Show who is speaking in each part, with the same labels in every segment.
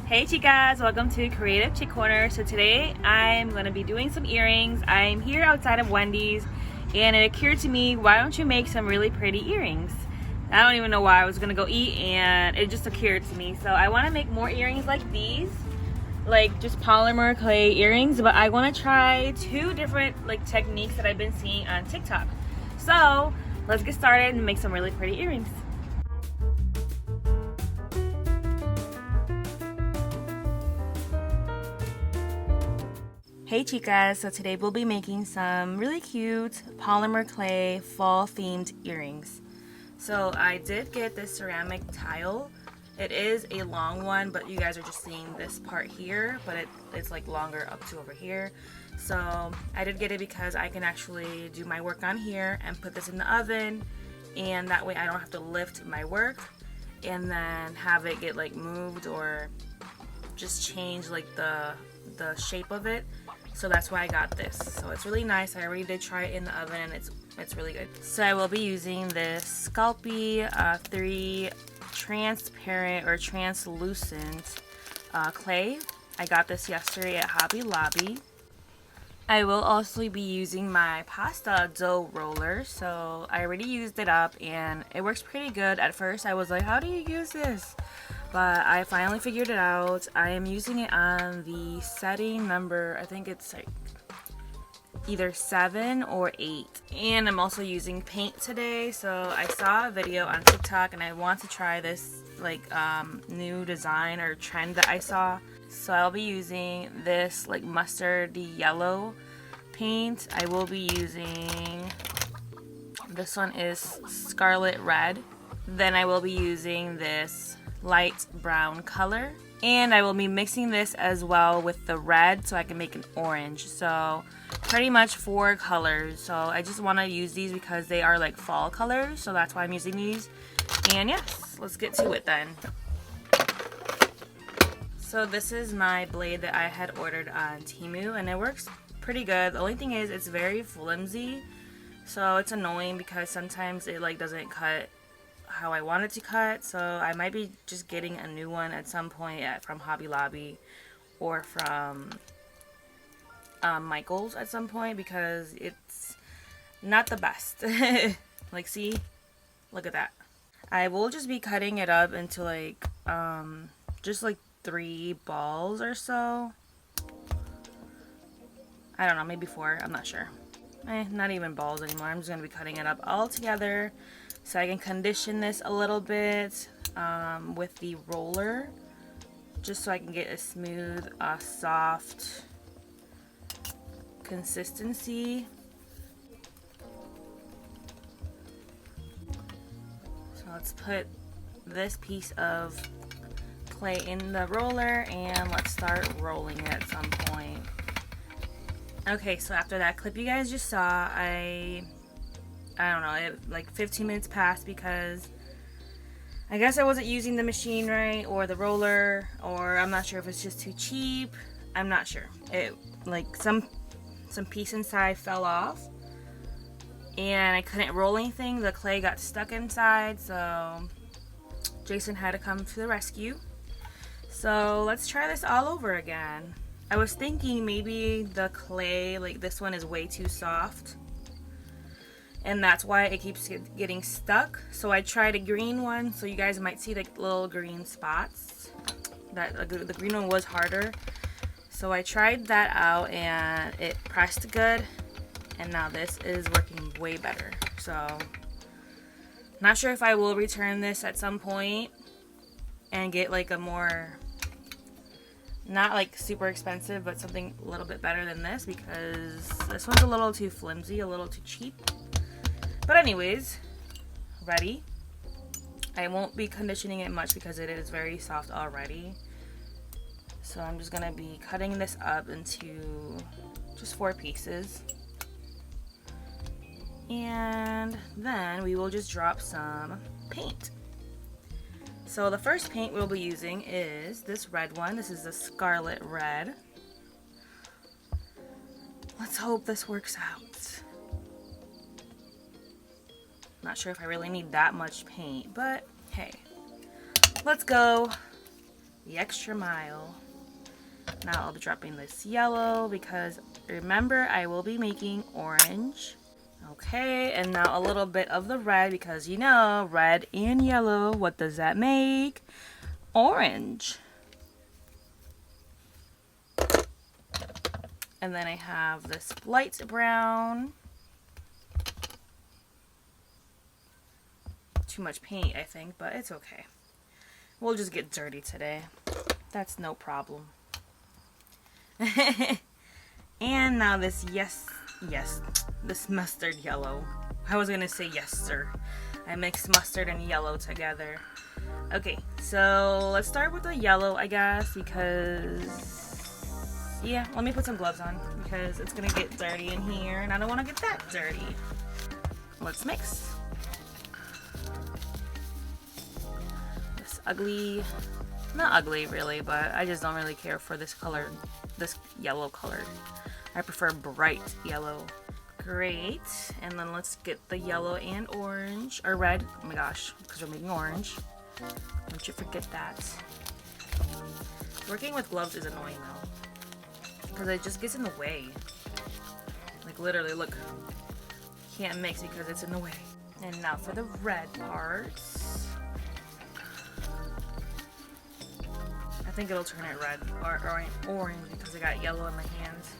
Speaker 1: Hey chicas, welcome to Creative Chick Corner. So today I'm going to be doing some earrings. I'm here outside of Wendy's and it occurred to me, why don't you make some really pretty earrings? I don't even know why. I was going to go eat and it just occurred to me. So I want to make more earrings like these, like just polymer clay earrings, but I want to try two different techniques that I've been seeing on TikTok. So let's get started and make some really pretty earrings. Hey chicas, so today we'll be making some really cute polymer clay fall themed earrings. So I did get this ceramic tile. It is a long one, but you guys are just seeing this part here, but it's like longer up to over here. So I did get it because I can actually do my work on here and put this in the oven, and that way I don't have to lift my work and then have it get moved or just change the shape of it. So that's why I got this. So it's really nice. I already did try it in the oven and it's really good. So I will be using this Sculpey 3 transparent or translucent clay. I got this yesterday at Hobby Lobby. I will also be using my pasta dough roller. So I already used it up and it works pretty good. At first I was like, how do you use this? But I finally figured it out. I am using it on the setting number, I think it's either 7 or 8. And I'm also using paint today. So I saw a video on TikTok and I want to try this new design or trend that I saw. So I'll be using this mustardy yellow paint. I will be using, this one is scarlet red. Then I will be using this light brown color, and I will be mixing this as well with the red so I can make an orange. So pretty much 4 colors. So I just want to use these because they are like fall colors, so that's why I'm using these. And yes, let's get to it then. So this is my blade that I had ordered on Temu and it works pretty good. The only thing is it's very flimsy, so it's annoying because sometimes it doesn't cut how I want it to cut. So I might be just getting a new one at some point from Hobby Lobby or from Michael's at some point because it's not the best. See, look at that. I will just be cutting it up into just 3 balls or so. I don't know, maybe 4, I'm not sure. Not even balls anymore. I'm just gonna be cutting it up all together so I can condition this a little bit with the roller, just so I can get a smooth, soft consistency. So let's put this piece of clay in the roller and let's start rolling it at some point. Okay, so after that clip you guys just saw, I don't know, 15 minutes passed because I guess I wasn't using the machine right, or the roller, or I'm not sure if it's just too cheap. I'm not sure. It some piece inside fell off and I couldn't roll anything. The clay got stuck inside, so Jason had to come to the rescue. So let's try this all over again. I was thinking maybe the clay, this one is way too soft, and that's why it keeps getting stuck. So I tried a green one, so you guys might see little green spots. The green one was harder. So I tried that out and it pressed good, and now this is working way better. So not sure if I will return this at some point and get a more, not super expensive, but something a little bit better than this, because this one's a little too flimsy, a little too cheap. But anyways, ready. I won't be conditioning it much because it is very soft already. So I'm just gonna be cutting this up into just 4 pieces. And then we will just drop some paint. So the first paint we'll be using is this red one. This is the scarlet red. Let's hope this works out. Not sure if I really need that much paint, but hey, let's go. the extra mile. Now I'll be dropping this yellow because remember I will be making orange. Okay, and now a little bit of the red because you know, red and yellow, what does that make? Orange. And then I have this light brown. Too much paint, I think, but it's okay. We'll just get dirty today. That's no problem. And now this this mustard yellow. I was gonna say yes, sir. I mixed mustard and yellow together. Okay, so let's start with the yellow, I guess, because yeah, let me put some gloves on because it's gonna get dirty in here and I don't want to get that dirty. Let's mix. This ugly, not ugly really, but I just don't really care for this color, this yellow color. I prefer bright yellow. Great, and then let's get the yellow and orange, or red, oh my gosh, because we're making orange. Don't you forget that. Working with gloves is annoying though, because it just gets in the way. Like literally, look, can't mix because it's in the way. And now for the red parts. I think it'll turn it red or orange because I got yellow in my hands.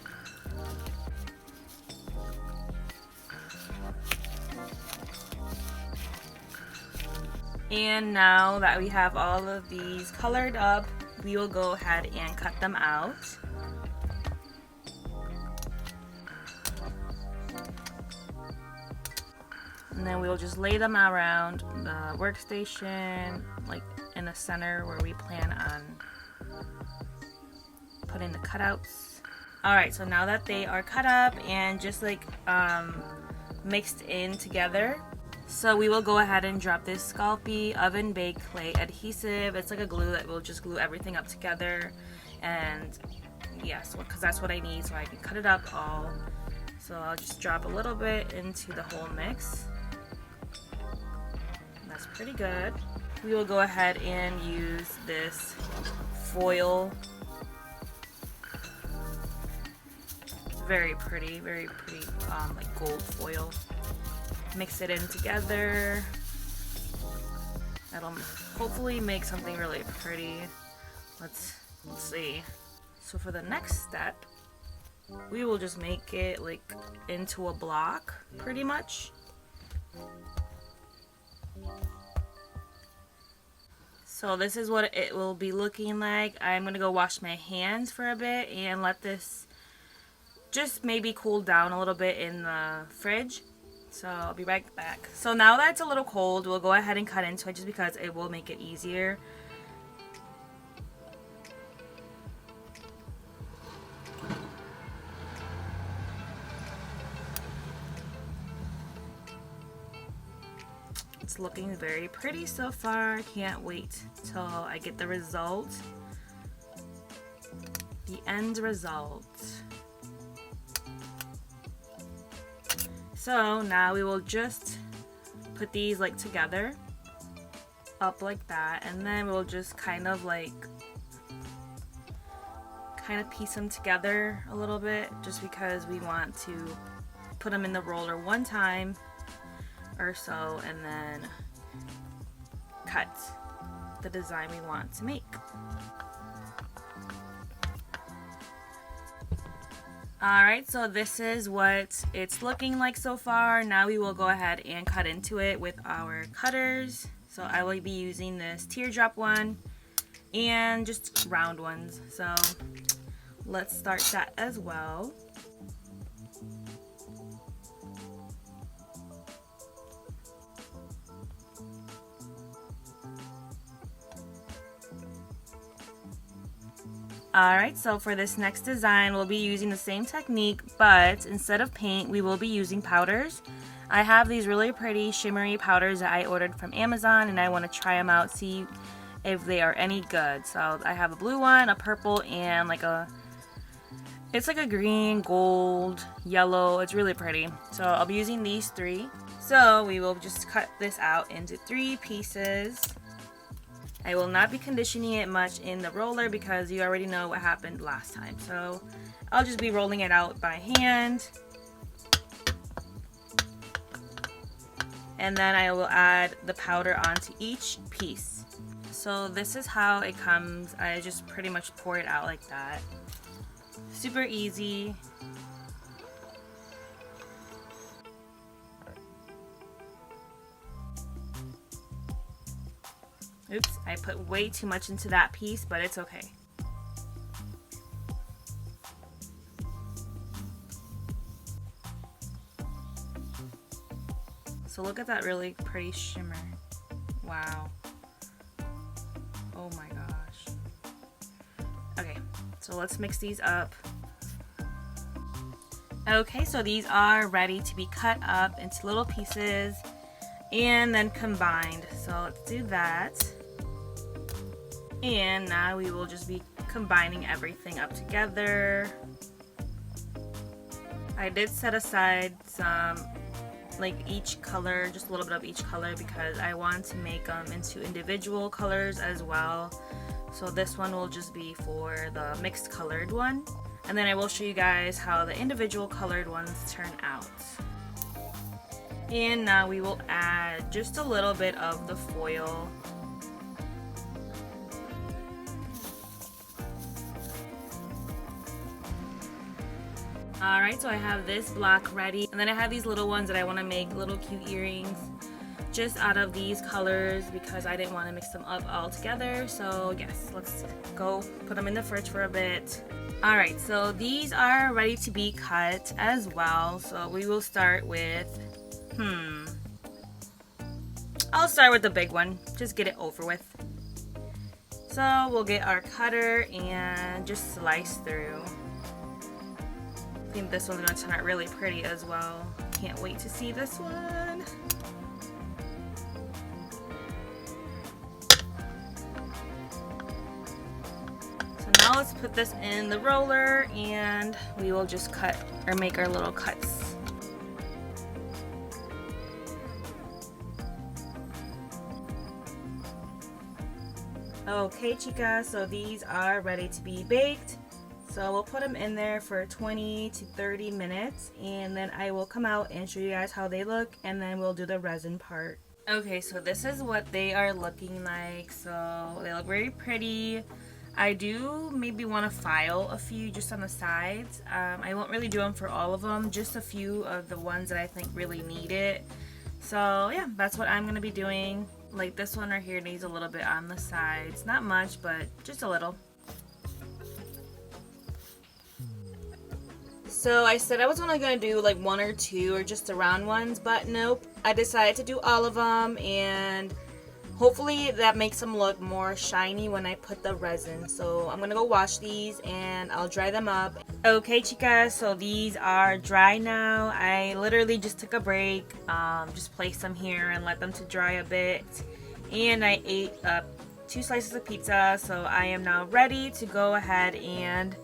Speaker 1: And now that we have all of these colored up, we will go ahead and cut them out. And then we'll just lay them around the workstation, like in the center where we plan on putting the cutouts. Alright, so now that they are cut up and just like mixed in together, so we will go ahead and drop this Sculpey oven baked clay adhesive. It's like a glue that will just glue everything up together. And yes, because that's what I need so I can cut it up all. So I'll just drop a little bit into the whole mix. That's pretty good. We will go ahead and use this foil. Very pretty like gold foil. Mix it in together. That'll hopefully make something really pretty. Let's see. So for the next step, we will just make it like into a block, pretty much. So this is what it will be looking like. I'm gonna go wash my hands for a bit and let this just maybe cool down a little bit in the fridge. So I'll be right back. So now that it's a little cold, we'll go ahead and cut into it just because it will make it easier. It's looking very pretty so far. Can't wait till I get the result. The end result. So now we will just put these like together, up like that, and then we'll just kind of piece them together a little bit just because we want to put them in the roller one time or so and then cut the design we want to make. Alright, so this is what it's looking like so far. Now we will go ahead and cut into it with our cutters. So I will be using this teardrop one and just round ones. So let's start that as well. Alright, so for this next design, we'll be using the same technique, but instead of paint, we will be using powders. I have these really pretty shimmery powders that I ordered from Amazon, and I want to try them out, see if they are any good. So I have a blue one, a purple, and it's like a green, gold, yellow. It's really pretty. So I'll be using these three. So we will just cut this out into 3 pieces. I will not be conditioning it much in the roller because you already know what happened last time. So I'll just be rolling it out by hand. And then I will add the powder onto each piece. So this is how it comes. I just pretty much pour it out like that. Super easy. Oops, I put way too much into that piece, but it's okay. So look at that really pretty shimmer. Wow. Oh my gosh. Okay, so let's mix these up. Okay, so these are ready to be cut up into little pieces and then combined. So let's do that. And now we will just be combining everything up together. I did set aside some, like each color, just a little bit of each color, because I want to make them into individual colors as well. So this one will just be for the mixed colored one. And then I will show you guys how the individual colored ones turn out. And now we will add just a little bit of the foil. Alright, so I have this block ready, and then I have these little ones that I want to make little cute earrings just out of these colors because I didn't want to mix them up all together. So yes, let's go put them in the fridge for a bit. Alright, so these are ready to be cut as well. So we will start with, I'll start with the big one, just get it over with. So we'll get our cutter and just slice through. I think this one's gonna turn out really pretty as well. Can't wait to see this one. So now let's put this in the roller and we will just cut or make our little cuts. Okay, chicas, so these are ready to be baked. So we'll put them in there for 20 to 30 minutes and then I will come out and show you guys how they look and then we'll do the resin part. Okay, so this is what they are looking like. So they look very pretty. I do maybe want to file a few just on the sides. I won't really do them for all of them, just a few of the ones that I think really need it. So yeah, that's what I'm going to be doing. Like this one right here needs a little bit on the sides. Not much, but just a little. So I said I was only going to do like one or two or just the round ones, but nope. I decided to do all of them and hopefully that makes them look more shiny when I put the resin. So I'm going to go wash these and I'll dry them up. Okay, chicas, so these are dry now. I literally just took a break, just placed them here and let them to dry a bit. And I ate up 2 slices of pizza, so I am now ready to go ahead and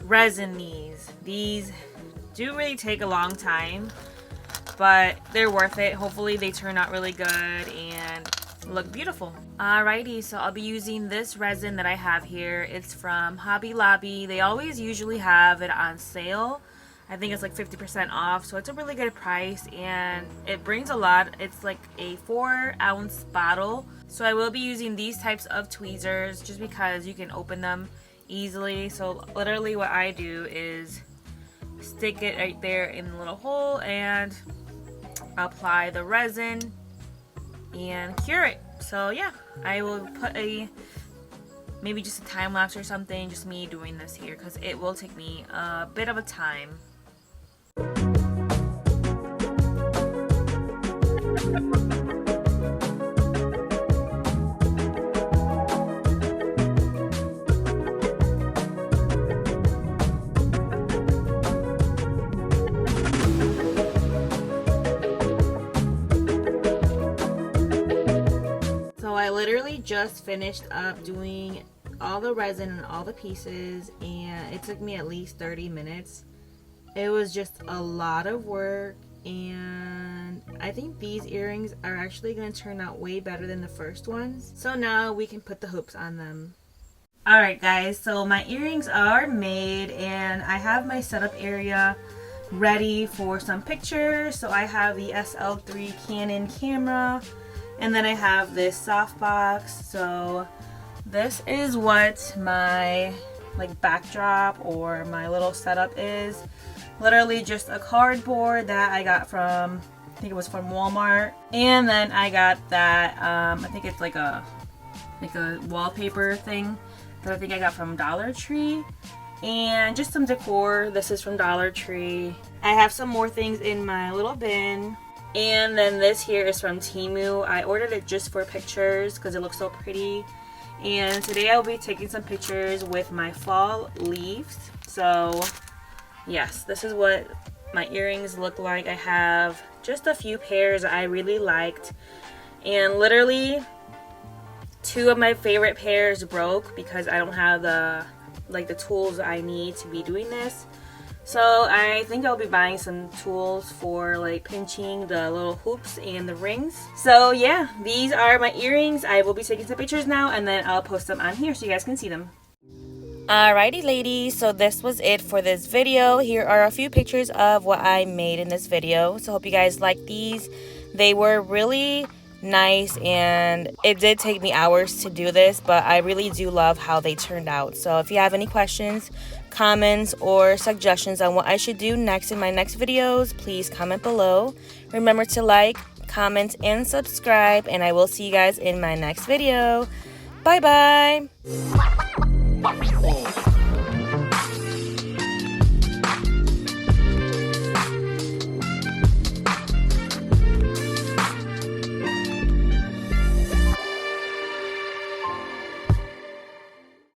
Speaker 1: resin these. These do really take a long time, but they're worth it. Hopefully they turn out really good and look beautiful. Alrighty, so I'll be using this resin that I have here. It's from Hobby Lobby. They always usually have it on sale. I think it's like 50% off, so it's a really good price and it brings a lot. It's like a 4-ounce bottle. So I will be using these types of tweezers just because you can open them easily. So literally what I do is stick it right there in the little hole and apply the resin and cure it. So yeah, I will put maybe just a time lapse or something, just me doing this here because it will take me a bit of a time. So I literally just finished up doing all the resin and all the pieces and it took me at least 30 minutes. It was just a lot of work and I think these earrings are actually going to turn out way better than the first ones. So now we can put the hoops on them. Alright guys, so my earrings are made and I have my setup area ready for some pictures. So I have the SL3 Canon camera, and then I have this softbox. So this is what my backdrop or my little setup is. Literally just a cardboard that I got from, I think it was from Walmart, and then I got that I think it's like a wallpaper thing that I think I got from Dollar Tree, and just some decor. This is from Dollar Tree. I have some more things in my little bin, and then this here is from Temu. I ordered it just for pictures because it looks so pretty, and today I'll be taking some pictures with my fall leaves. So yes, this is what my earrings look like. I have just a few pairs I really liked, and literally 2 of my favorite pairs broke because I don't have the tools I need to be doing this. So I think I'll be buying some tools for like pinching the little hoops and the rings. So yeah, these are my earrings. I will be taking some pictures now, and then I'll post them on here so you guys can see them. Alrighty ladies, so this was it for this video. Here are a few pictures of what I made in this video. So hope you guys like these. They were really nice, and it did take me hours to do this, but I really do love how they turned out. So if you have any questions, comments, or suggestions on what I should do next in my next videos, please comment below. Remember to like, comment, and subscribe, and I will see you guys in my next video. Bye bye.